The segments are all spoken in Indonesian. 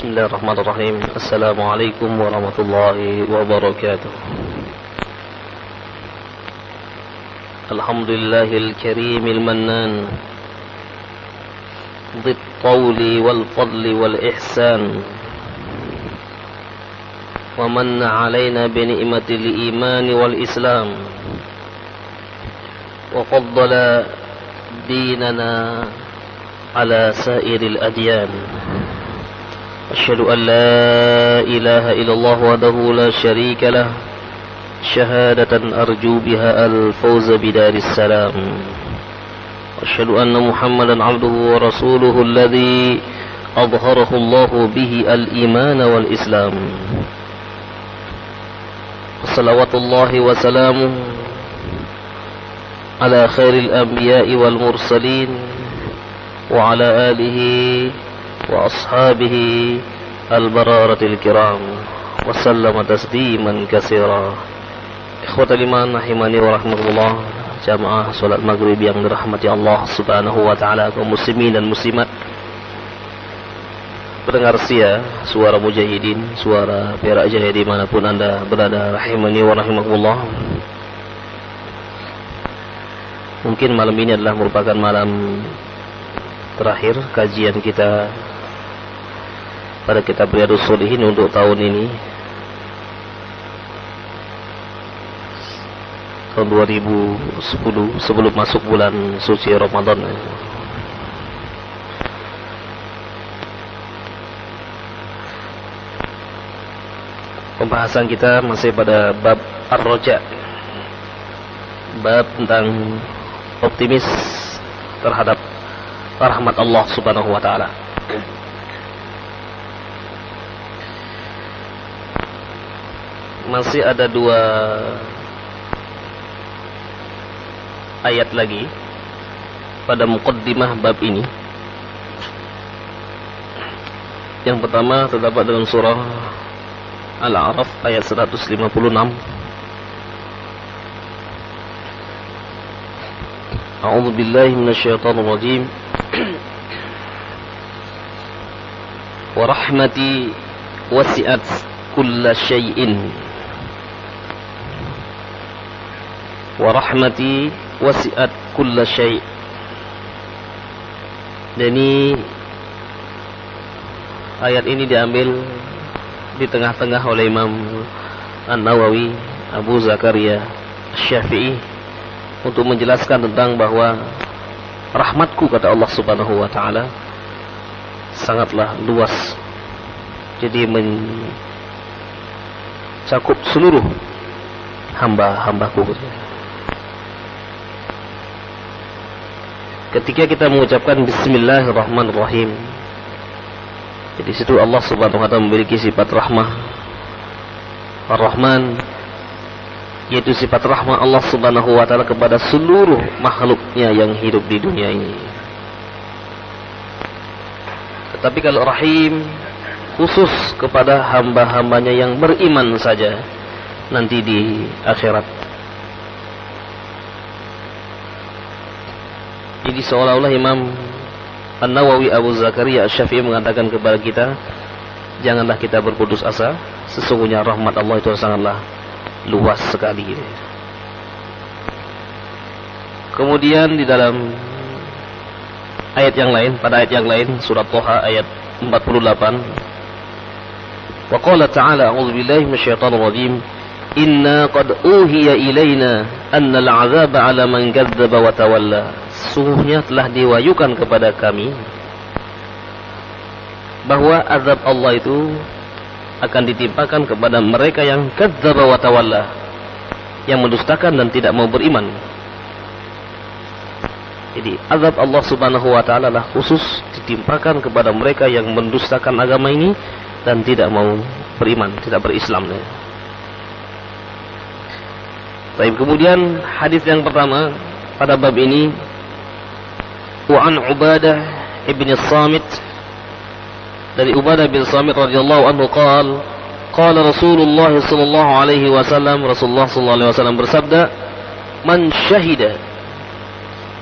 Bismillahirrahmanirrahim. Assalamualaikum warahmatullahi wabarakatuh. Alhamdulillahil karimil mannan, dhit tawli wal fadli wal ihsan, wa manna alayna bi ni'matil iman wal islam, wa faddala dinana ala sairil adyan. Asyhadu an la ilaha illallah wahdahu la syarika lah, syahadatan arju biha al-fawza bidaris salam. Asyhadu anna Muhammadan abduhu wa rasuluhu alladhi adhharahu Allahu bihi al-iman wal islam. Salawatullahi wa salamuhu ala khairil anbiya'i wal mursalin wa ala alihi wa ashabihi al-bararatil kiram wa sallama tasliman katsira. Ikhwatal iman rahimani wa rahmatullah, jamaah salat maghrib yang dirahmati Allah Subhanahu wa taala, kaum muslimin dan muslimat, pendengar setia suara mujahidin, suara Perak Jaya dimanapun anda berada, rahimani wa rahimakumullah. Mungkin malam ini adalah merupakan malam terakhir kajian kita pada kitab Riyadhus Shalihin untuk tahun ini, tahun 2010, sebelum masuk bulan suci Ramadan. Pembahasan kita masih pada bab Ar-Raja, bab tentang optimis terhadap rahmat Allah Subhanahu wa taala. Masih ada dua ayat lagi pada muqaddimah bab ini. Yang pertama terdapat dalam surah Al-A'raf ayat 156. A'udzu billahi minasyaitonir rajim. Wa rahmati wasi'at kulla syai'in. Wa rahmati wasi'at kulla syai'. Dan ini ayat ini diambil di tengah-tengah oleh Imam An-Nawawi Abu Zakaria Asy-Syafi'i untuk menjelaskan tentang bahwa rahmatku, kata Allah Subhanahu wa taala, sangatlah luas. Jadi mencakup seluruh hamba-hambaku. Ketika kita mengucapkan Bismillahirrahmanirrahim, jadi situ Allah Subhanahu wa taala memiliki sifat rahmah Ar-Rahman, yaitu sifat rahmah Allah Subhanahu wa taala kepada seluruh makhluknya yang hidup di dunia ini. Tetapi kalau Rahim khusus kepada hamba-hambanya yang beriman saja nanti di akhirat. Jadi seolah-olah Imam An-Nawawi Abu Zakaria Asy-Syafi'i mengatakan kepada kita, janganlah kita berputus asa, sesungguhnya rahmat Allah itu sangatlah luas sekali. Kemudian di dalam ayat yang lain, pada ayat yang lain, surat Thaha ayat 48, wa qala ta'ala, a'udzu billahi minasyaitonir rajim, inna qad uhiya ilaina anna al-'adzaba 'ala man kadzdzaba wa tawalla. Sungguhnya telah diwahyukan kepada kami bahwa azab Allah itu akan ditimpakan kepada mereka yang kadzdzaba wa tawalla, yang mendustakan dan tidak mau beriman. Jadi azab Allah Subhanahu wa taala lah khusus ditimpakan kepada mereka yang mendustakan agama ini dan tidak mau beriman, tidak berislam. Baik, kemudian hadis yang pertama pada bab ini, wa an Ubadah ibn Samit, dari Ubadah bin Samit radhiyallahu anhu qala Rasulullah sallallahu alaihi wasallam, Rasulullah sallallahu alaihi wasallam bersabda, man syahida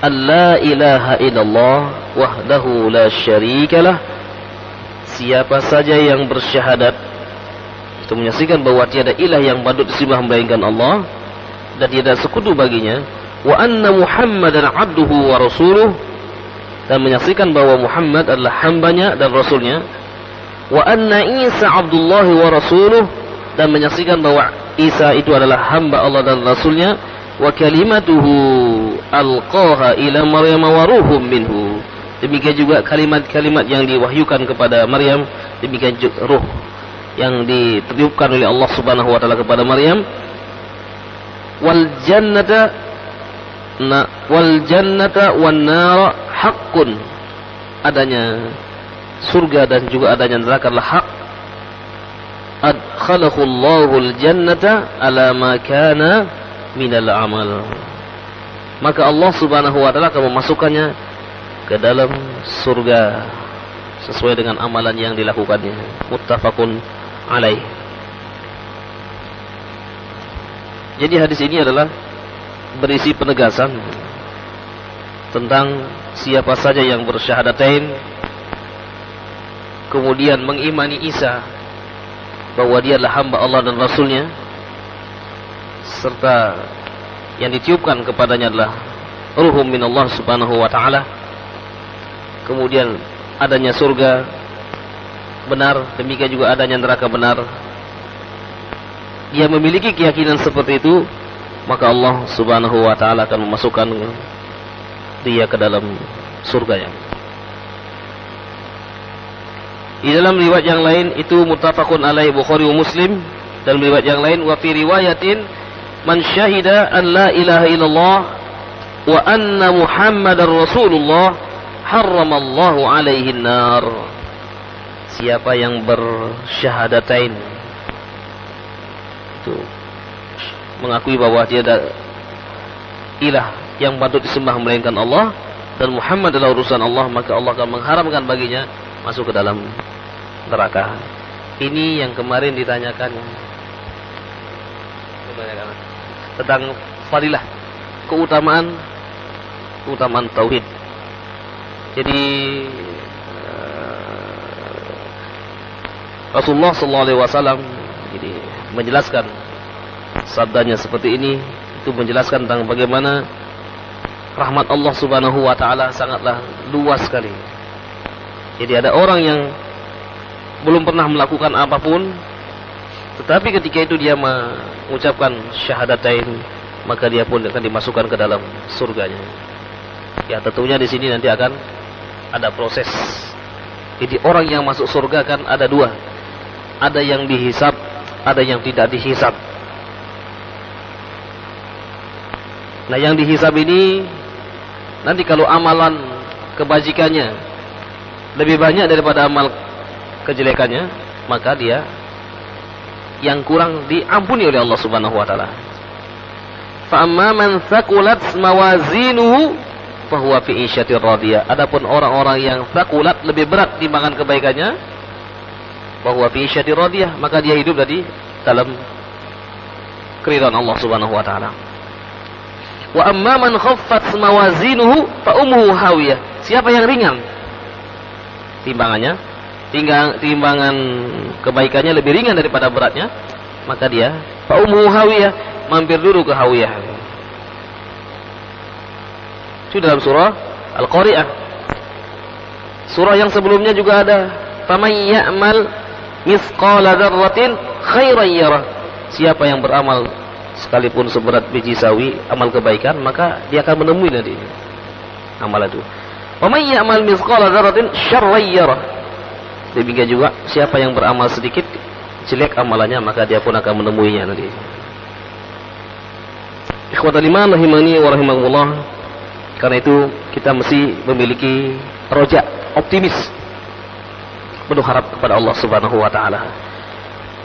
an la ilaha illallah wahdahu la syarika lah, siapa saja yang bersyahadat, itu menyaksikan bahwa tiada ilah yang patut disembah melainkan Allah dan tiada sekutu baginya, wa anna Muhammadan abduhu wa rasuluh, dan menyaksikan bahwa Muhammad adalah hambanya dan rasulnya, wa anna Isa abdullah wa rasuluh, dan menyaksikan bahwa Isa itu adalah hamba Allah dan rasulnya, wa kalimatuhu alqaha ila Maryam wa ruhum minhu, demikian juga kalimat-kalimat yang diwahyukan kepada Maryam, demikian juga ruh yang ditiupkan oleh Allah Subhanahu wa taala kepada Maryam. Wal jannata wan nar haqqun, adanya surga dan juga adanya neraka adalah hak. Adkhalahu Allahul jannata ala ma kana minal amal, maka Allah Subhanahu wa taala akan memasukkannya ke dalam surga sesuai dengan amalan yang dilakukannya. Muttafaqun alaih. Jadi hadis ini adalah berisi penegasan tentang siapa saja yang bersyahadatain, kemudian mengimani Isa bahwa dia adalah hamba Allah dan Rasulnya, serta yang ditiupkan kepadanya adalah ruhum min Allah Subhanahu wa ta'ala, kemudian adanya surga benar, demikian juga adanya neraka benar. Dia memiliki keyakinan seperti itu, maka Allah Subhanahu wa ta'ala akan memasukkan dia ke dalam surganya. Di dalam riwayat yang lain itu muttafaqun alaih Bukhari wa Muslim, dan riwayat yang lain wa fi riwayatin man syahida an la ilaha illallah wa anna Muhammadar Rasulullah harramallahu alaihi nar. Siapa yang bersyahadatain, itu mengakui bahwa tiada ilah yang patut disembah melainkan Allah dan Muhammad adalah utusan Allah, maka Allah akan mengharamkan baginya masuk ke dalam neraka. Ini yang kemarin ditanyakan tentang fadilah, keutamaan tauhid. Jadi Rasulullah SAW jadi menjelaskan sabdanya seperti ini, itu menjelaskan tentang bagaimana rahmat Allah Subhanahu wa ta'ala sangatlah luas sekali. Jadi ada orang yang belum pernah melakukan apapun, tetapi ketika itu dia mengucapkan syahadatain, maka dia pun akan dimasukkan ke dalam surganya. Ya tentunya di sini nanti akan ada proses. Jadi orang yang masuk surga kan ada dua, ada yang dihisab, ada yang tidak dihisab. Nah yang dihisab ini nanti kalau amalan kebajikannya lebih banyak daripada amal kejelekannya, maka dia yang kurang diampuni oleh Allah Subhanahu wa taala. Fa amma man thaqulat mawazinuhu fa huwa fi 'isyatir radiyah. Adapun orang-orang yang thaqulat lebih berat timbangan kebaikannya, bahwa fi 'isyatir radiyah, maka dia hidup tadi dalam keridhaan Allah Subhanahu wa taala. Wa amma man khaffat mawazinuhu fa ummuhu hawiyah. Siapa yang ringan timbangannya, timbangan kebaikannya lebih ringan daripada beratnya, maka dia fa ummuhu hawiyah, mampir dulu ke hawiyah. Itu dalam surah Al-Qari'ah. Surah yang sebelumnya juga ada, faman ya'mal misqala dzarratin khairan yarah. Siapa yang beramal sekalipun seberat biji sawi amal kebaikan, maka dia akan menemui nanti amal itu. Wa may ya'mal misqala dzarratin syarran yarah. Demikian juga siapa yang beramal sedikit jelek amalannya, maka dia pun akan menemuinya nanti. Ikhwatal iman rahimani wa rahimakumullah. Karena itu kita mesti memiliki roja, optimis, penuh harap kepada Allah Subhanahu wa taala.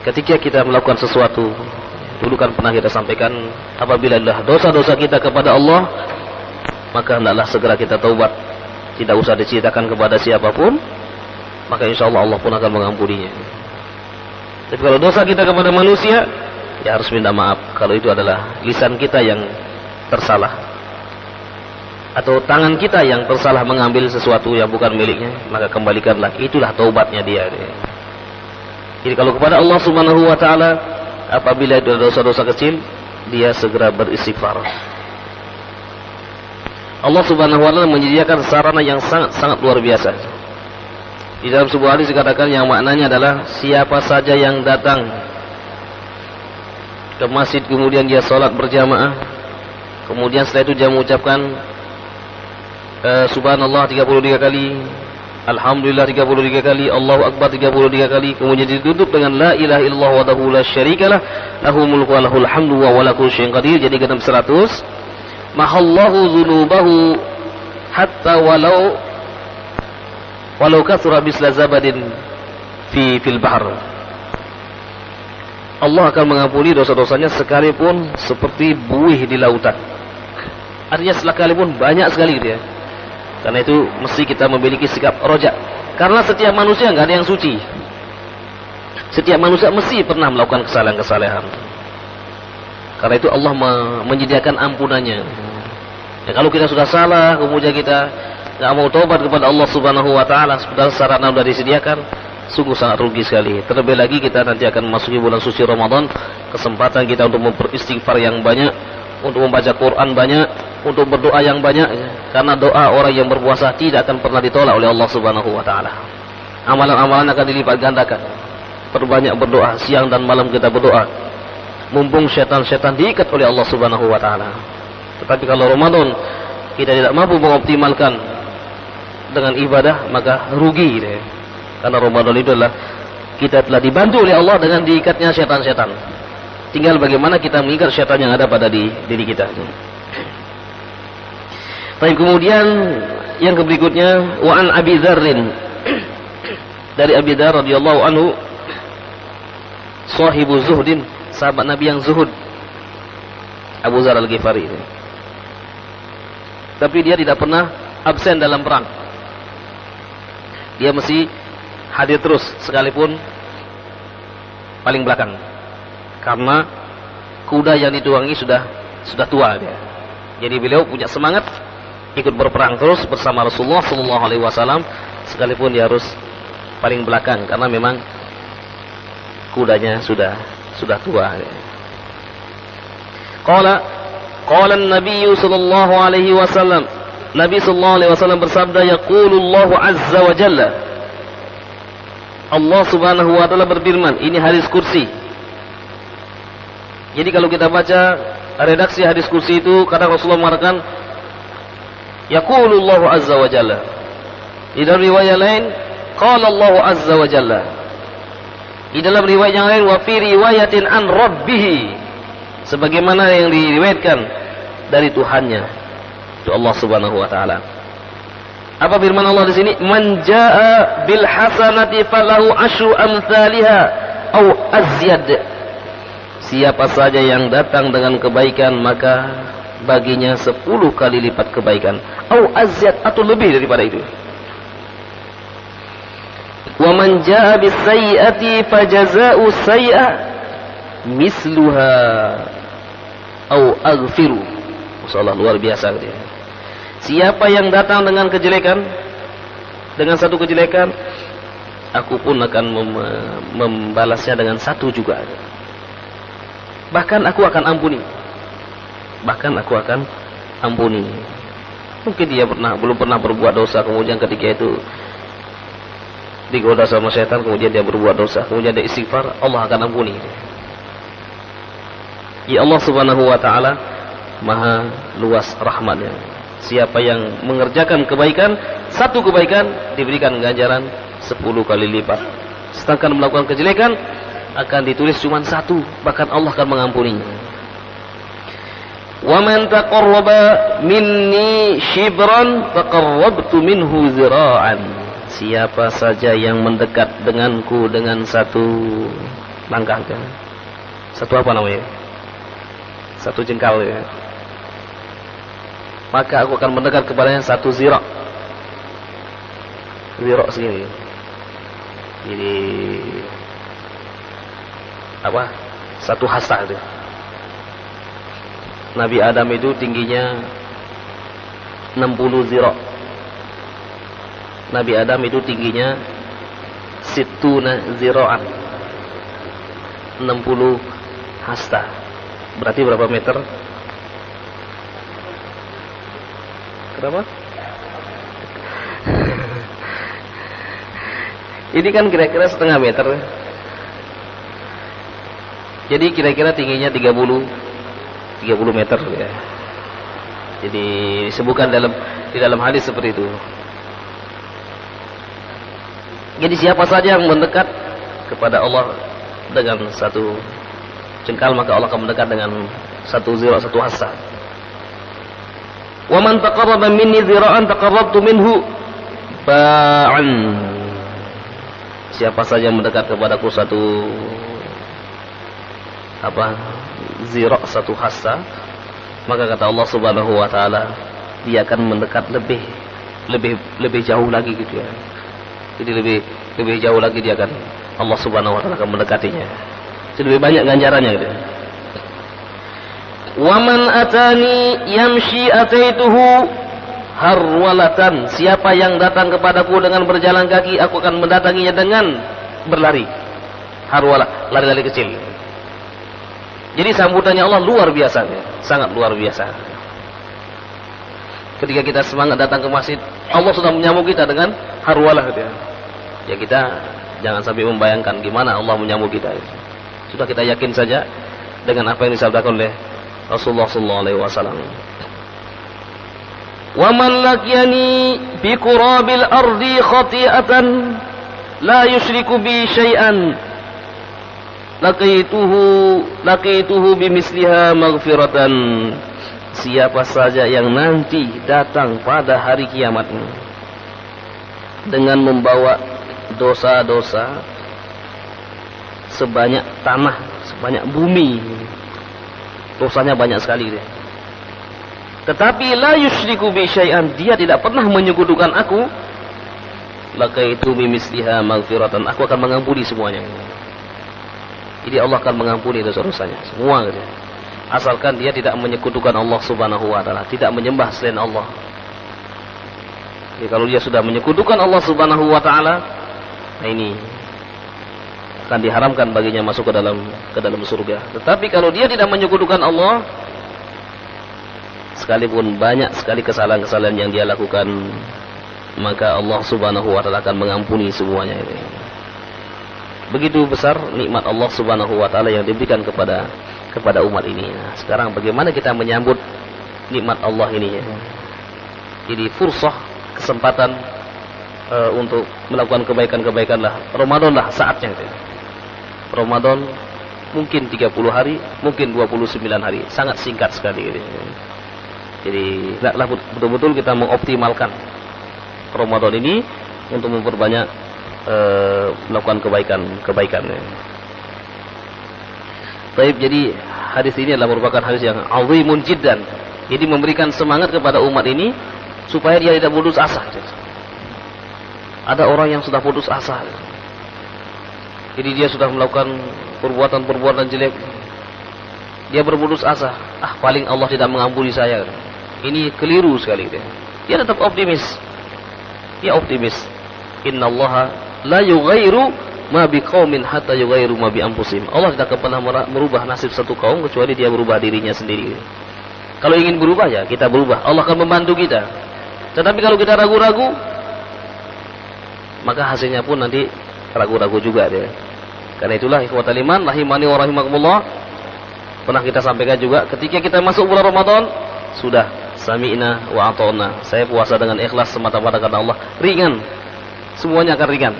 Ketika kita melakukan sesuatu, dulu kan pernah kita sampaikan, apabila adalah dosa-dosa kita kepada Allah, maka hendaklah segera kita taubat, tidak usah diceritakan kepada siapapun, maka insyaallah Allah pun akan mengampuninya. Tapi kalau dosa kita kepada manusia, ya harus minta maaf kalau itu adalah lisan kita yang tersalah. atau tangan kita yang tersalah mengambil sesuatu yang bukan miliknya, maka kembalikanlah. Itulah taubatnya dia. Jadi kalau kepada Allah Subhanahu wa taala, apabila itu dosa-dosa kecil, dia segera beristighfar. Allah Subhanahu wa taala menyediakan sarana yang sangat luar biasa. Di dalam sebuah hadis dikatakan yang maknanya adalah siapa saja yang datang ke masjid kemudian dia salat berjamaah, kemudian setelah itu dia mengucapkan subhanallah 33 kali, alhamdulillah 33 kali, Allahu akbar 33 kali, kemudian ditutup dengan la ilaha illallah wahdahu la syarikalah, lahul mulku wa lahul hamdu wa ala kulli syai'in qadir, jadi genap 100. Mahallahu dzunubahu hatta walau kathura misla zabadin fil bahr. Allah akan mengampuni dosa-dosanya sekalipun seperti buih di lautan. Artinya sekalipun banyak sekali gitu ya. Karena itu mesti kita memiliki sikap rojak. Karena setiap manusia nggak ada yang suci. Setiap manusia mesti pernah melakukan kesalahan-kesalahan. Karena itu Allah menyediakan ampunannya. Ya, kalau kita sudah salah, kemudian kita nggak mau taubat kepada Allah Subhanahu wa taala, padahal sarana sudah disediakan, sungguh sangat rugi sekali. Terlebih lagi kita nanti akan memasuki bulan suci Ramadan, kesempatan kita untuk beristighfar yang banyak, untuk membaca Quran banyak, untuk berdoa yang banyak, karena doa orang yang berpuasa tidak akan pernah ditolak oleh Allah Subhanahu wa taala. Amalan-amalan akan dilipat gandakan. Perbanyak berdoa, siang dan malam kita berdoa. Mumpung syaitan-syaitan diikat oleh Allah Subhanahu wa taala. Tetapi kalau Ramadan kita tidak mampu mengoptimalkan dengan ibadah, maka rugi gitu ya. Karena Ramadan itu adalah kita telah dibantu oleh Allah dengan diikatnya syaitan-syaitan. Tinggal bagaimana kita mengikat syaitan yang ada pada diri kita. Baik, kemudian yang berikutnya wa an Abi Dzarrin, dari Abi Dzar radhiyallahu anhu, sahibu zuhdin, sahabat Nabi yang zuhud, Abu Dzar Al-Ghifari. Tapi dia tidak pernah absen dalam perang. Dia mesti hadir terus sekalipun paling belakang. Karena kuda yang dituangi sudah tua dia. Jadi beliau punya semangat ikut berperang terus bersama Rasulullah sallallahu alaihi wasallam, sekalipun dia harus paling belakang karena memang kudanya sudah tua. Qala an-nabiy sallallahu alaihi wasallam, Nabi sallallahu alaihi wasallam bersabda, yaqulullahu azza wa jalla, Allah Subhanahu wa taala berfirman, ini hadis kursi. Jadi kalau kita baca redaksi hadis kursi itu, kata Rasulullah mengatakan yaqulullahu azza wa jalla. Di dalam riwayat lain qala Allah azza wa jalla. Di dalam riwayat yang lain wa fi riwayatin an rabbih, sebagaimana yang diriwayatkan dari Tuhannya, itu Allah Subhanahu wa taala. Apa firman Allah di sini? Man jaa bil hasanati falahu asyru amsalha au azyad. Siapa saja yang datang dengan kebaikan, maka baginya 10 kali lipat kebaikan, au azyad, atau lebih daripada itu. Wa man jaa bis sayyi'ati fajazaa'u sayyi'ah misluha au aghfiru. Masyaallah, luar biasa dia. Siapa yang datang dengan kejelekan, dengan satu kejelekan, aku pun akan membalasnya dengan satu juga. Bahkan aku akan ampuni. Mungkin dia belum pernah berbuat dosa, kemudian ketika itu digoda sama syaitan, kemudian dia berbuat dosa, kemudian dia istighfar, Allah akan ampuni. Ya, Allah Subhanahu wa taala maha luas rahmatnya. Siapa yang mengerjakan kebaikan, satu kebaikan diberikan ganjaran 10 kali lipat. Sedangkan melakukan kejelekan akan ditulis cuma satu, bahkan Allah akan mengampuninya. Wa man taqarraba minni shibran taqarrabtu minhu zira'an. Siapa saja yang mendekat denganku dengan satu langkah, satu apa namanya? Satu jengkal ya. Maka aku akan mendekat kepadanya satu zira'. Zira' segini. Jadi apa? Satu hasta itu. Nabi Adam itu tingginya 60 zira. Nabi Adam itu tingginya situna zira'an, 60 hasta. Berarti berapa meter? Kenapa? Ini kan kira-kira setengah meter. Jadi kira-kira tingginya 30 meter ya. Jadi disebutkan di dalam hadis seperti itu. Jadi siapa saja yang mendekat kepada Allah dengan satu jengkal, maka Allah akan mendekat dengan satu zira', satu hasta. Wa man taqarraba minni zira'an taqarrabtu minhu ba'an. Siapa saja yang mendekat kepadaku satu zira', satu hasta, maka kata Allah Subhanahu wa taala, dia akan mendekat lebih jauh lagi gitu ya. Jadi lebih jauh lagi dia akan, Allah Subhanahu wa taala akan mendekatinya. Jadi lebih banyak ganjarannya gitu. Wa man atani yamshi ataituhu harwalatan. Siapa yang datang kepadaku dengan berjalan kaki, aku akan mendatanginya dengan berlari. Harwalah, lari-lari kecil. Jadi sambutannya Allah luar biasa ya. Sangat luar biasa. Ketika kita semangat datang ke masjid, Allah sudah menyambut kita dengan harwalah gitu ya. Ya kita jangan sampai membayangkan gimana Allah menyambut kita. Sudah kita yakin saja dengan apa yang disabdakan oleh Rasulullah sallallahu alaihi wasallam. Wa man laqiyani bi qurabil ardi khati'atan la yusyriku bi syai'an laqituhu bimisliha maghfiratan. Siapa saja yang nanti datang pada hari kiamat dengan membawa dosa-dosa sebanyak tanah, sebanyak bumi, dosanya banyak sekali dia. Tetapi la yusyriku bi syai'an, dia tidak pernah menyekutukan aku, laqaitu bimisliha maghfiratan, aku akan mengampuni semuanya. Jadi Allah akan mengampuni dosa-dosanya semua gitu. Asalkan dia tidak menyekutukan Allah Subhanahu wa taala, tidak menyembah selain Allah. Jadi kalau dia sudah menyekutukan Allah Subhanahu wa taala, nah ini akan diharamkan baginya masuk ke dalam surga. Tetapi kalau dia tidak menyekutukan Allah, sekalipun banyak sekali kesalahan-kesalahan yang dia lakukan, maka Allah Subhanahu wa taala akan mengampuni semuanya ini. Begitu besar nikmat Allah Subhanahu wa taala yang diberikan kepada umat ini. Nah, sekarang bagaimana kita menyambut nikmat Allah ini ya? Jadi fursah, kesempatan untuk melakukan kebaikan-kebaikan lah. Ramadan lah saatnya gitu. Ramadan mungkin 30 hari, mungkin 29 hari, sangat singkat sekali gitu. Jadi hendaklah betul-betul kita mengoptimalkan Ramadan ini untuk memperbanyak melakukan kebaikan. Baik, jadi hadis ini adalah merupakan hadis yang azimun jiddan. Jadi memberikan semangat kepada umat ini supaya dia tidak putus asa. Ada orang yang sudah putus asa. Jadi dia sudah melakukan perbuatan-perbuatan jelek. Dia berputus asa. Paling Allah tidak mengampuni saya. Ini keliru sekali. Dia tetap optimis. Dia optimis. Innallaha la yughayyiru ma biqaumin hatta yughayyiru ma bi anfusihim. Allah tidak akan pernah merubah nasib satu kaum kecuali dia berubah dirinya sendiri. Kalau ingin berubah ya kita berubah. Allah akan membantu kita. Tetapi kalau kita ragu-ragu, maka hasilnya pun nanti ragu-ragu juga dia. Karena itulah ikhwatal iman rahimani wa rahimakumullah, pernah kita sampaikan juga ketika kita masuk bulan Ramadan, sudah sami'na wa ata'na. Saya puasa dengan ikhlas semata-mata karena Allah, ringan. Semuanya akan ringan.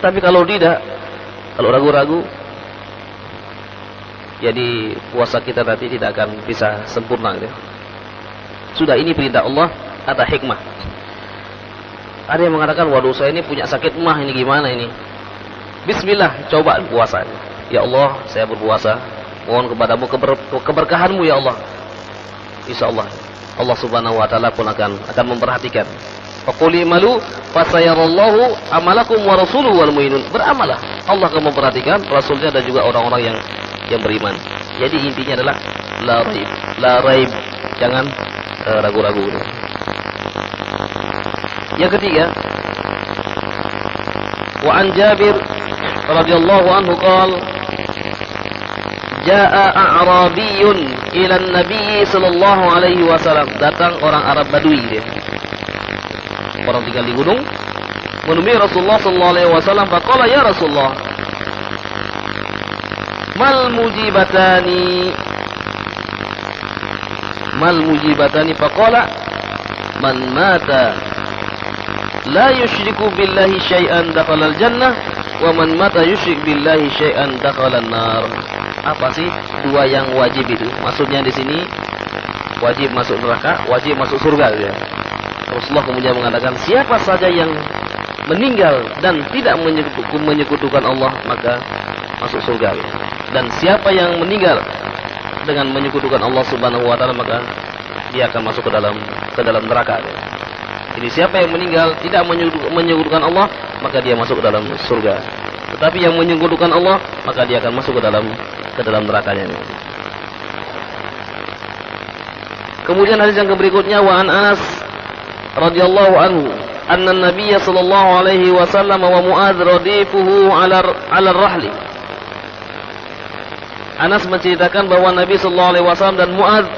Tapi kalau tidak, kalau ragu-ragu, jadi puasa kita nanti tidak akan bisa sempurna gitu. Sudah, ini perintah Allah, ada hikmah. Ada yang mengatakan, waduh saya ini punya sakit mah, ini gimana ini? Bismillah, coba puasa. Ya Allah, saya berpuasa, mohon kepadamu keberkahanmu ya Allah. Insya Allah, Allah Subhanahu wa taala pun akan memperhatikan. Faquli malu fasayarallahu amalakum wa rasuluhu wal mu'minun. Beramalah, Allah akan memperhatikan, Rasulnya dan juga orang-orang yang beriman. Jadi intinya adalah la raib, jangan ragu-ragu. Yang ketiga, wa an Jabir radhiyallahu anhu qala jaa a'rabiyyun ila an-nabi sallallahu alaihi wasallam. Datang orang Arab Badui dia. Orang tinggal di gunung menemui Rasulullah sallallahu alaihi wasallam. Faqala ya Rasulullah, mal mujibatani faqala man mata la yusyriku billahi syai'an dakhala al-jannah wa man mata yusyrik billahi syai'an dakhala an-nar. Apa sih dua yang wajib itu? Maksudnya di sini wajib masuk neraka, wajib masuk surga ya. Rasulullah kemudian mengatakan siapa saja yang meninggal dan tidak menyekutukan Allah maka masuk surga ya. Dan siapa yang meninggal dengan menyekutukan Allah Subhanahu wa taala maka dia akan masuk ke dalam neraka ya. Jadi siapa yang meninggal tidak menyekutukan Allah maka dia masuk ke dalam surga. Tetapi yang menyekutukan Allah maka dia akan masuk ke dalam nerakanya. Kemudian hadis yang berikutnya wa an Anas radhiyallahu anhu anna an-nabiy sallallahu alaihi wasallam wa Muadz radifuhu ala rahli. Anas menceritakan bahwa Nabi sallallahu alaihi wasallam dan Muadz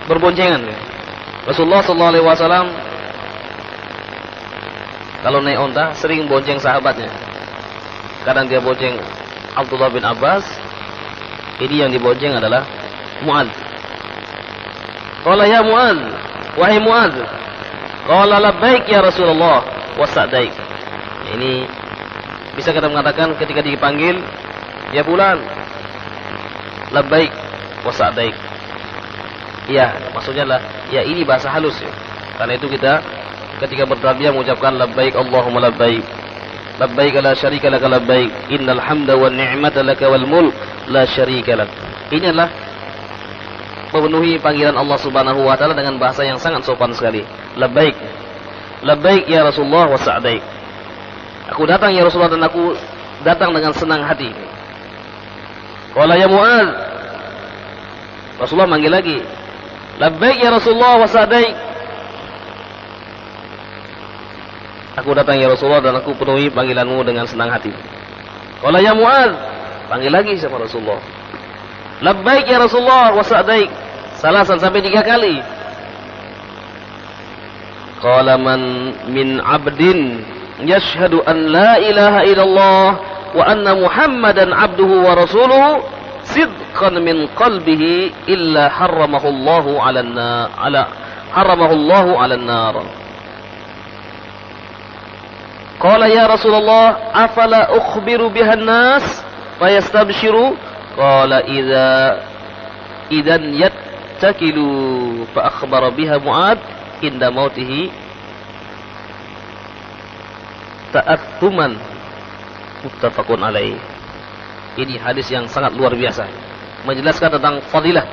berboncengan. Rasulullah sallallahu alaihi wasallam kalau naik onta sering bonceng sahabatnya. Kadang dia bonceng Abdullah bin Abbas. Ini yang dibonceng adalah Muadz. Qala ya Muadz, wahai Muadz. Qala labbaik ya Rasulullah wa sa'daik. Ini bisa kita mengatakan ketika dipanggil ya fulan, labbaik wa sa'daik. Ya, maksudnya lah ya ini bahasa halus ya. Karena itu kita ketika bertalbiyah mengucapkan labbaik Allahumma labbaik. Labbaik la syarika laka labbaik. Innal hamda wan ni'mata laka wal mulk la syarika lak. Ini adalah memenuhi panggilan Allah Subhanahu wa taala dengan bahasa yang sangat sopan sekali. Labbaik. Labbaik ya Rasulullah wa sa'daik. Aku datang ya Rasulullah dan aku datang dengan senang hati. Qala ya Muadz. Rasulullah manggil lagi. Labbaik ya Rasulullah wa sa'daik. Aku datang ya Rasulullah dan aku penuhi panggilanmu dengan senang hati. Qala ya Muadz, panggil lagi sama Rasulullah. Labbaik ya Rasulullah wa sa'daik. Salasan sampai 3 kali. Qala man min 'abdin yashhadu an la ilaha illallah wa anna Muhammadan 'abduhu wa rasuluhu sidqan min qalbihi illa harramahu Allahu 'alan nar. Qala ya Rasulullah afala ukhbiru biha an-nas fayastabshiru. Qala idan yattakilu fa akhbara biha Muadz inda mautihi ta'attuman muttafaqun alaih. Ini hadis yang sangat luar biasa menjelaskan tentang fadilah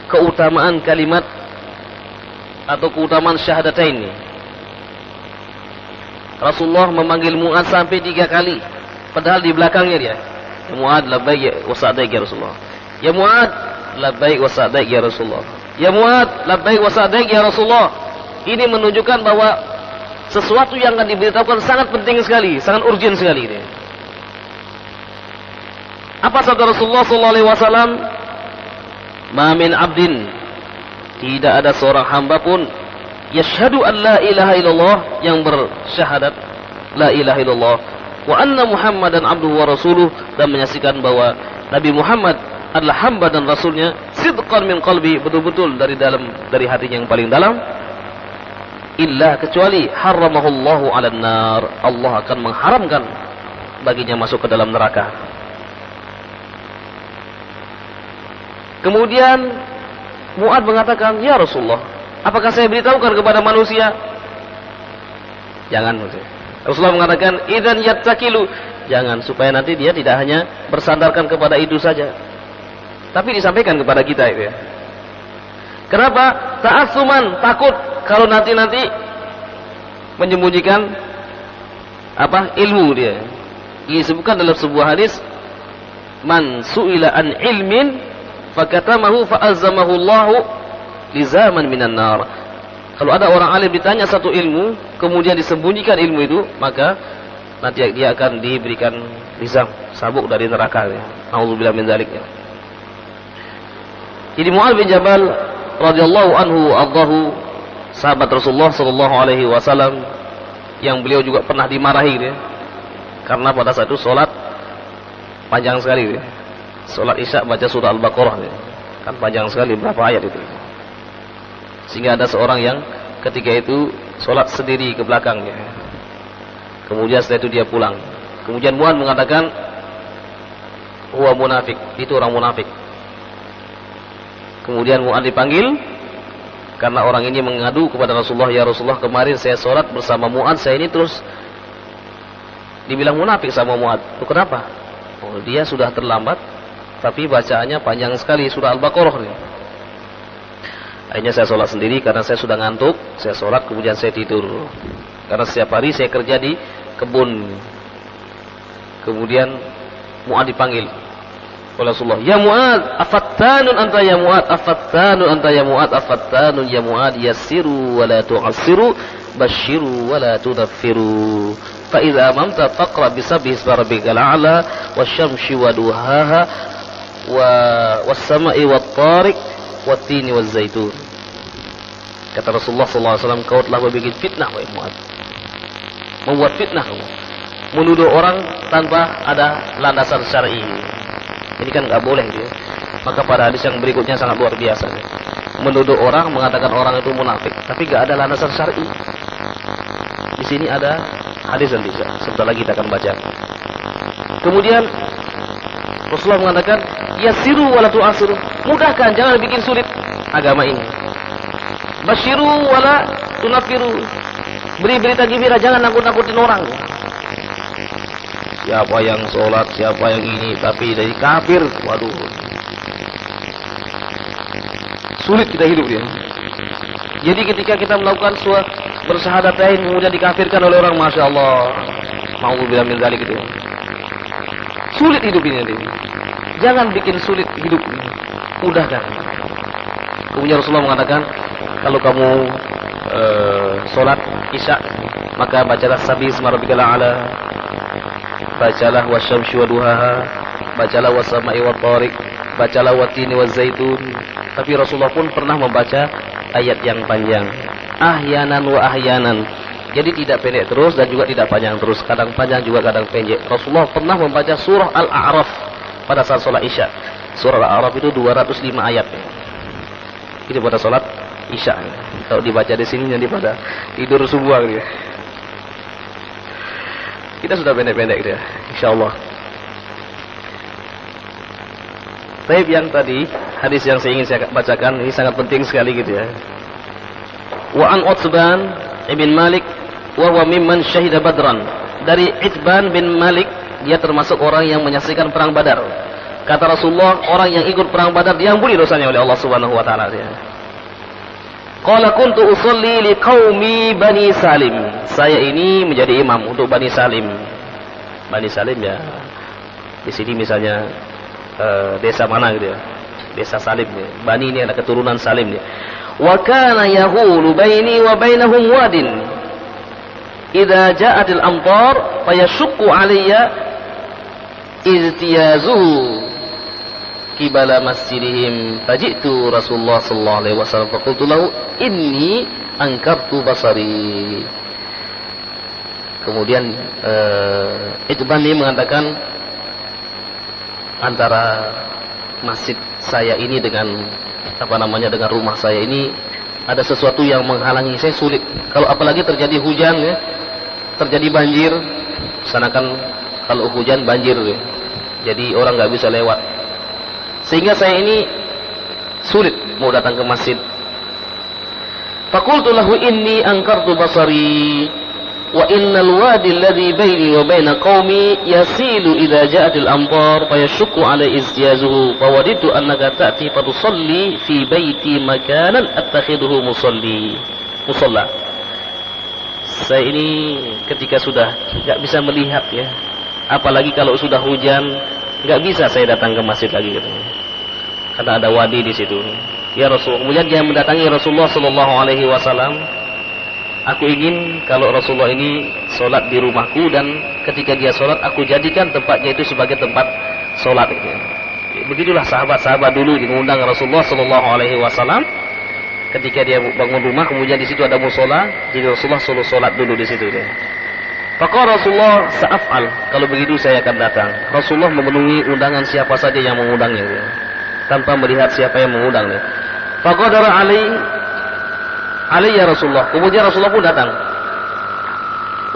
keutamaan kalimat atau keutamaan syahadatain ini. Rasulullah memanggil Muadz sampai 3 kali padahal di belakangnya dia. Ya Muadz labbaik wa sa'daik ya Rasulullah. Ya Muadz labbaik wa sa'daik ya Rasulullah. Ya Muadz labbaik wa sa'daik ya Rasulullah. Ini menunjukkan bahwa sesuatu yang akan diberitahukan sangat penting sekali, sangat urgent sekali ini. Apa sabda Rasulullah sallallahu alaihi wasallam? Ma min 'abdin, tidak ada seorang hamba pun yashhadu an la ilaha illallah, yang bersyahadat la ilaha illallah, wa anna Muhammadan abduhu wa rasuluh, dan menyaksikan bahwa Nabi Muhammad adalah hamba dan rasulnya, sidqan min qalbi, betul-betul dari hatinya yang paling dalam, illa, kecuali harramahullahu 'alan nar, Allah akan mengharamkan baginya masuk ke dalam neraka. Kemudian Muadz mengatakan, ya Rasulullah, apakah saya beritahukan kepada manusia? Jangan. Rasulullah mengatakan, idzan yattakilu, jangan, supaya nanti dia tidak hanya bersandarkan kepada itu saja, tapi disampaikan kepada kita itu ya. Kenapa? Ta'assuman, takut kalau nanti menyembunyikan ilmu dia. Disebutkan dalam sebuah hadis, man su'ila an ilmin fakatamahu fa'azzamahu Allahu lizaman minan nar. Kalau ada orang alim ditanya satu ilmu, kemudian disembunyikan ilmu itu, maka nanti dia akan diberikan lizam, sabuk dari neraka. Nauzubillah min dzalik. Jadi Mu'adz bin Jabal radhiyallahu anhu ardhahu, sahabat Rasulullah sallallahu alaihi wasallam, yang beliau juga pernah dimarahi dia, karena pada saat itu salat panjang sekali dia. Salat Isya baca surah Al-Baqarah dia. Kan panjang sekali, berapa ayat itu. Sehingga ada seorang yang ketika itu sholat sendiri ke belakangnya. Kemudian setelah itu dia pulang. Kemudian Mu'adz mengatakan, huwa munafik, itu orang munafik. Kemudian Mu'adz dipanggil, karena orang ini mengadu kepada Rasulullah, ya Rasulullah, kemarin saya sholat bersama Mu'adz, saya ini terus dibilang munafik sama Mu'adz. Itu kenapa? Oh, dia sudah terlambat, tapi bacaannya panjang sekali, surah Al-Baqarah nih. Akhirnya saya sholat sendiri karena saya sudah ngantuk. Saya sholat kemudian saya tidur. Karena setiap hari saya kerja di kebun. Kemudian Mu'adz dipanggil oleh Rasulullah. Ya Mu'adz, afattanun anta ya Mu'adz, afattanun anta ya Mu'adz, afattanun ya Mu'adz, yassiru wa la tu'assiru, basyiru wa la tudaffiru. Fa idza amamta faqra bisabbihi isma rabbikal a'la wasyamsi wa duhaha was-sama'i wat-tariq wat-tini waz-zaitun. Kata Rasulullah SAW, kau telah membuat fitnah wahai Mu'adz. Membuat fitnah kamu, menuduh orang tanpa ada landasan syar'i. Ini kan nggak boleh dia. Maka pada hadis yang berikutnya sangat luar biasa. Menuduh orang, mengatakan orang itu munafik, tapi nggak ada landasan syar'i. Di sini ada hadis yang bisa. Sebentar lagi kita akan baca. Kemudian Rasulullah mengatakan, yassiru wa la tu'assiru. Mudahkan, jangan bikin sulit agama ini. Basyiru wa la tunaffiru. Beri berita gembira, jangan nakut-nakutin orang. Siapa yang sholat, siapa yang ini, tapi dari kafir, waduh. Sulit kita hidup ya. Jadi ketika kita melakukan bersyahadattain kemudian dikafirkan oleh orang, masya Allah, ma'udzubillah min dzalik itu. Sulit hidup ini. Jangan bikin sulit hidup ini. Mudahkan. Kemudian Rasulullah mengatakan, kalau kamu sholat Isya, maka bacalah sabbihi isma rabbikal a'la, bacalah wasyamsi wa duhaha, bacalah was-sama'i wat-tariq, bacalah wat-tini waz-zaitun. Tapi Rasulullah pun pernah membaca ayat yang panjang, ahyanan wa ahyanan. Jadi tidak pendek terus dan juga tidak panjang terus, kadang panjang juga kadang pendek. Rasulullah pernah membaca surah Al-A'raf pada saat sholat Isya. Surah Al-A'raf itu 205 ayat. Ini pada sholat Isya. Kalau dibaca di sini nanti pada tidur subuh gitu. Kita sudah pendek-pendek dia, insyaallah. Baik, yang tadi hadis yang saya ingin saya bacakan ini sangat penting sekali gitu ya. Wa an Utsban ibn Malik wa huwa mimman syahida Badran. Dari Itban bin Malik, dia termasuk orang yang menyaksikan perang Badar. Kata Rasulullah, orang yang ikut perang Badar diampuni dosanya oleh Allah Subhanahu wa taala ya. Qala kuntu usolli liqaumi Bani Salim. Saya ini menjadi imam untuk Bani Salim. Bani Salim ya. Di sini misalnya desa mana gitu ya. Desa Salim ya. Bani ini ada keturunan Salim ya. Wa kana yahulu baini wa bainahum wadin. Idza ja'atil amtar fayashqu 'alayya iztiyazuhu kibala masjidihim, faji'tu Rasulullah sallallahu alaihi wasallam faqultu lahu inni angkartu basari. Kemudian Itban ini mengatakan, antara masjid saya ini dengan dengan rumah saya ini ada sesuatu yang menghalangi saya, sulit. Kalau apalagi terjadi hujan ya, terjadi banjir, sanakan kalau hujan banjir ya. Jadi orang nggak bisa lewat. Sehingga saya ini sulit mau datang ke masjid. Faqultu lahu inni ankartu basari wa innal wadi alladhi baini wa baina qaumi yasilu idza ja'atil amtar fayashqu 'alai iztiyazuhu fawaditu annaka ta'ti fatusalli fi baiti makanan attakhiduhu musalla. Saya ini ketika sudah enggak bisa melihat ya, apalagi kalau sudah hujan, enggak bisa saya datang ke masjid lagi gitu. Karena ada wadi di situ. Ya Rasul. Kemudian dia mendatangi Rasulullah sallallahu alaihi wasallam. Aku ingin kalau Rasulullah ini sholat di rumahku, dan ketika dia sholat aku jadikan tempatnya itu sebagai tempat sholat itu. Begitulah sahabat-sahabat dulu mengundang Rasulullah sallallahu alaihi wasallam. Ketika dia bangun rumah, kemudian di situ ada musola, jadi Rasulullah selalu sholat dulu di situ. Maka Rasulullah sa'af'al, kalau begitu saya akan datang. Rasulullah memenuhi undangan siapa saja yang mengundangnya, tanpa melihat siapa yang mengundangnya. Faqadara Ali ya Rasulullah. Kemudian Rasulullah pun datang.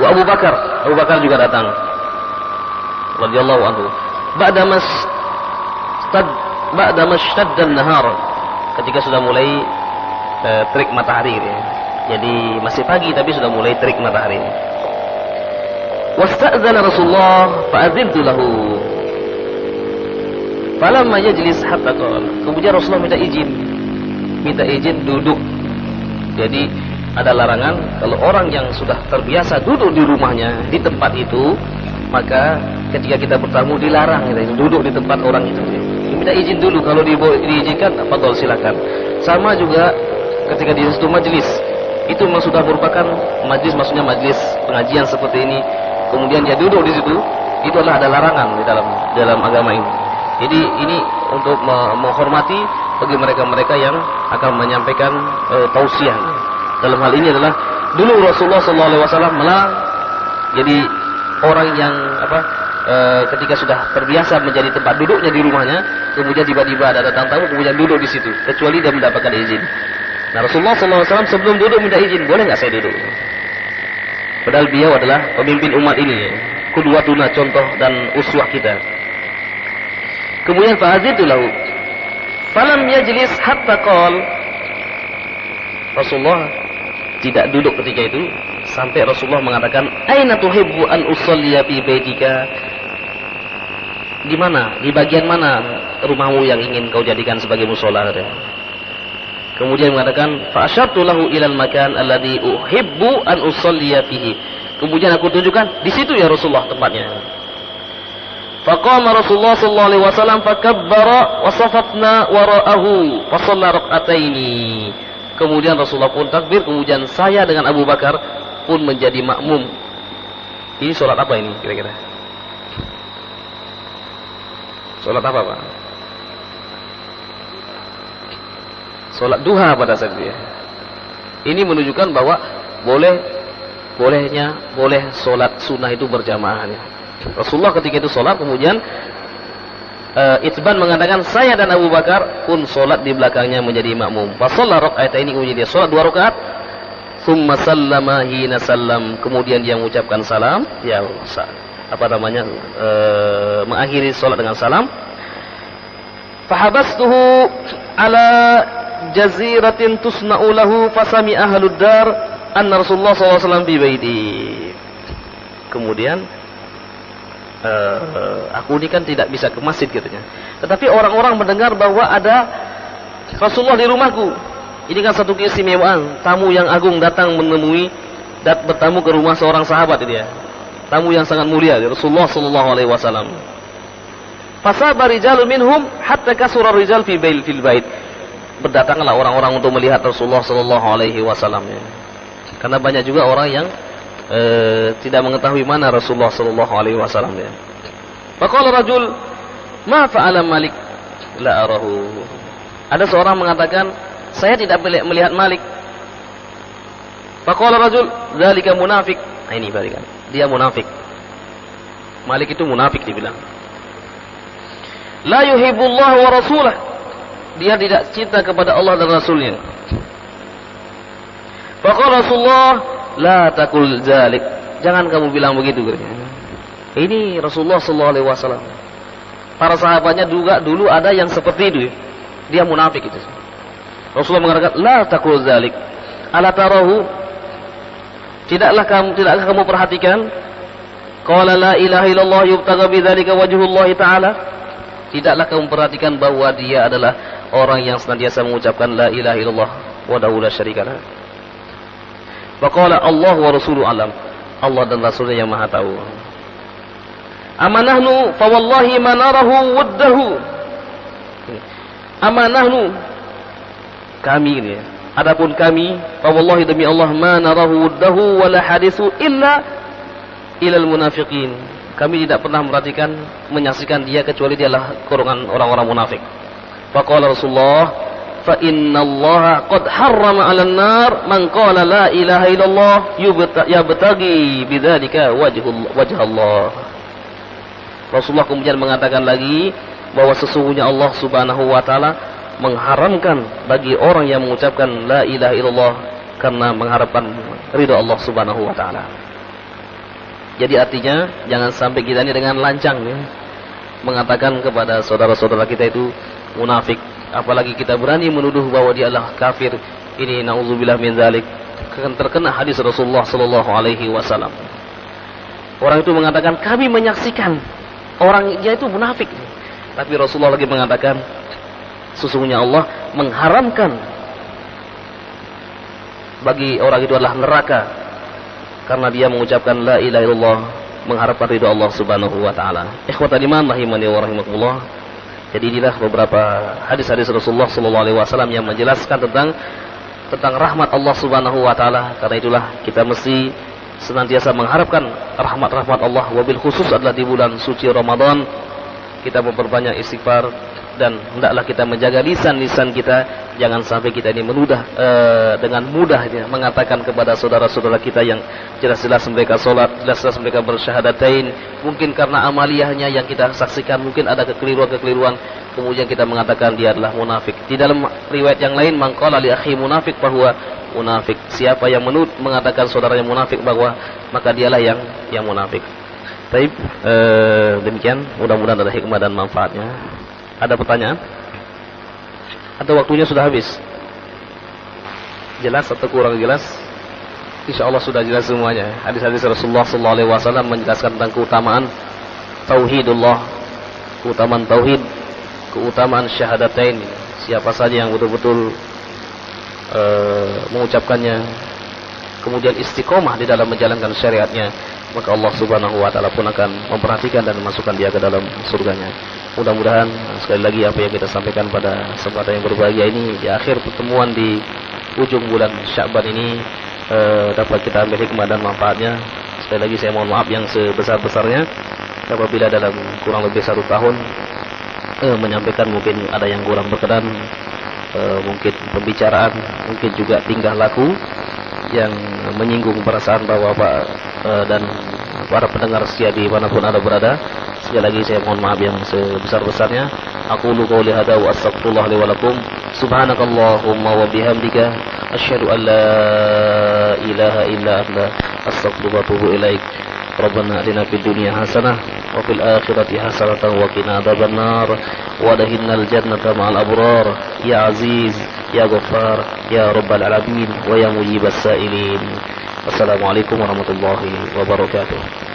Wa Abu Bakar juga datang. Radhiyallahu anhu. Ba'da mashtadda an-nahar. Ketika sudah mulai terik matahari ya. Jadi masih pagi tapi sudah mulai terik matahari. Wasta'dzana Rasulullah fa'adzintu lahu. Falamma yajlis hatta qala. Kemudian Rasulullah minta izin duduk. Jadi ada larangan kalau orang yang sudah terbiasa duduk di rumahnya di tempat itu, maka ketika kita bertamu dilarang gitu, duduk di tempat orang itu. Minta izin dulu, kalau diizinkan fadhol silakan. Sama juga ketika di situ majelis, itu memang sudah merupakan majelis, maksudnya majelis pengajian seperti ini. Kemudian dia duduk di situ, itu adalah ada larangan di dalam agama ini. Jadi ini untuk menghormati bagi mereka-mereka yang akan menyampaikan tausiah. Dalam hal ini adalah dulu Rasulullah SAW melarang. Jadi orang yang ketika sudah terbiasa menjadi tempat duduknya di rumahnya, kemudian tiba-tiba ada datang tamu, kemudian duduk di situ, kecuali dia mendapatkan izin. Nah, Rasulullah SAW sebelum duduk minta izin, boleh nggak saya duduk? Padahal beliau adalah pemimpin umat ini, qudwatuna, contoh dan uswah kita. Kemudian fa'adzitu lahu. Falam yajlis hatta qala. Rasulullah tidak duduk ketika itu sampai Rasulullah mengatakan, "Aina tuhibbu an usalliya fi baitika?" Di mana? Di bagian mana rumahmu yang ingin kau jadikan sebagai mushola? Kemudian mengatakan, "Fa asyartu lahu ilal makan alladhi uhibbu an usalliya fihi." Kemudian aku tunjukkan, di situ ya Rasulullah tempatnya. Faqama Rasulullah sallallahu alaihi wasallam fakabbara wa safatna wara'ahu fa shalla rak'ataini. Kemudian Rasulullah pun takbir, kemudian saya dengan Abu Bakar pun menjadi makmum. Ini salat apa ini kira-kira? Salat apa, Pak? Salat duha pada saat itu ya. Ini menunjukkan bahwa boleh salat sunnah itu berjamaahnya. Rasulullah ketika itu sholat, kemudian Itban mengatakan saya dan Abu Bakar pun sholat di belakangnya menjadi makmum. Fasalla raka'ataini, kemudian dia sholat 2 rakaat. Tsumma sallama hina sallam, kemudian dia mengucapkan salam, ya mengakhiri sholat dengan salam. Fahabastuhu ala jaziratin tusna'u lahu fasami ahlud dar anna Rasulullah SAW fi baiti. Kemudian aku ini kan tidak bisa ke masjid katanya. Tetapi orang-orang mendengar bahwa ada Rasulullah di rumahku. Ini kan satu keistimewaan. Tamu yang agung datang bertamu ke rumah seorang sahabat ini ya. Tamu yang sangat mulia, Rasulullah sallallahu alaihi wasallam. Fasaba rijalun minhum hatta kasura rijal fil bait. Berdatanglah orang-orang untuk melihat Rasulullah sallallahu alaihi wasallam ya. Karena banyak juga orang yang tidak mengetahui mana Rasulullah sallallahu alaihi wasallam ya. Faqala rajul, "Ma fa'ala Malik?" La arahu. Ada seorang mengatakan, "Saya tidak melihat Malik." Faqala rajul, "Dzalika munafik." Nah, ini balikan. Dia munafik. Malik itu munafik dibilang. La yuhibbullah wa rasulah. Dia tidak cinta kepada Allah dan Rasulnya. Faqala Rasulullah, "La taqul dzalik." Jangan kamu bilang begitu. Ini Rasulullah sallallahu alaihi wasallam. Para sahabatnya juga dulu ada yang seperti itu. Dia munafik itu. Rasulullah mengatakan, "La taqul dzalik." Ala tarahu? Tidakkah kamu perhatikan? Qala la ilaha illallah yubtagha bidzalika wajhullah ta'ala. Tidaklah kamu perhatikan bahwa dia adalah orang yang senantiasa mengucapkan la ilaha illallah wahdahu la syarikalah. Faqala Allah wa rasuluhu alam. Allah dan Rasulnya yang maha tahu. Amanahnu fa wallahi ma narahu waddahu. Amanahnu kami ini. Adapun kami, wallahi demi Allah, ma narahu wuddahu wala hadithu illa ilal munafiqin. Kami tidak pernah merhatikan, menyaksikan dia kecuali dialah golongan orang-orang munafik. Faqala Rasulullah, fa innallaha qad harrama 'alan nar man qala la ilaha illallah yabtaghi bidzalika wajh Allah. Rasulullah kemudian mengatakan lagi bahwa sesungguhnya Allah Subhanahu wa taala mengharamkan bagi orang yang mengucapkan la ilaha illallah karena mengharapkan ridha Allah Subhanahu wa taala. Jadi artinya jangan sampai kita ini dengan lancang ya, mengatakan kepada saudara-saudara kita itu munafik, apalagi kita berani menuduh bahwa dia adalah kafir. Ini naudzubillah min dzalik, akan terkena hadis Rasulullah sallallahu alaihi wasallam. Orang itu mengatakan kami menyaksikan orangnya itu munafik, tapi Rasulullah lagi mengatakan sesungguhnya Allah mengharamkan bagi orang itu adalah neraka karena dia mengucapkan la ilaha illallah, mengharapkan ridha Allah Subhanahu wa taala. Ikhwatal iman rahimani wa rahimakumullah. Jadi inilah beberapa hadis-hadis Rasulullah sallallahu alaihi wasallam yang menjelaskan tentang rahmat Allah Subhanahu wa taala. Karena itulah kita mesti senantiasa mengharapkan rahmat-rahmat Allah, wabil khusus adalah di bulan suci Ramadan. Kita memperbanyak istighfar dan hendaklah kita menjaga lisan-lisan kita, jangan sampai kita ini menudah dengan mudahnya mengatakan kepada saudara-saudara kita yang jelas-jelas mereka sholat, jelas-jelas mereka bersyahadatain, mungkin karena amaliyahnya yang kita saksikan mungkin ada kekeliruan-kekeliruan, kemudian kita mengatakan dia adalah munafik. Di dalam riwayat yang lain, man qala li akhi munafik bahwa munafik, siapa yang mengatakan saudaranya munafik bahwa maka dialah yang munafik. Baik, demikian, mudah-mudahan ada hikmah dan manfaatnya. Ada pertanyaan? Atau waktunya sudah habis? Jelas atau kurang jelas? Insya Allah sudah jelas semuanya. Hadis-hadis Rasulullah SAW menjelaskan tentang keutamaan tauhidullah, keutamaan tauhid, keutamaan syahadatain. Siapa saja yang betul-betul mengucapkannya, kemudian istiqomah di dalam menjalankan syariatnya, maka Allah Subhanahu wa taala pun akan memperhatikan dan memasukkan dia ke dalam surganya. Mudah-mudahan sekali lagi apa yang kita sampaikan pada kesempatan yang berbahagia ini di akhir pertemuan di ujung bulan Sya'ban ini dapat kita ambil hikmah dan manfaatnya. Sekali lagi saya mohon maaf yang sebesar-besarnya apabila dalam kurang lebih 1 tahun menyampaikan mungkin ada yang kurang berkenan, mungkin pembicaraan, mungkin juga tingkah laku yang menyinggung perasaan bapak-bapak dan para pendengar setia di manapun Anda berada. Sekali lagi saya mohon maaf yang sebesar-besarnya. Aqulu qouli hadza wa astaghfirullah li wa lakum. Subhanakallahumma wa bihamdika asyhadu an la ilaha illa anta astaghfiruka wa atubu ilaik. Rabbana atina fid dunya hasanah wa fil akhirati hasanatan wa qina adzabannar wa adkhilnal jannata ma'al abrar ya aziz ya ghaffar ya rabbal alamin wa ya mujibas sa'ilin. Wassalamualaikum warahmatullahi wabarakatuh.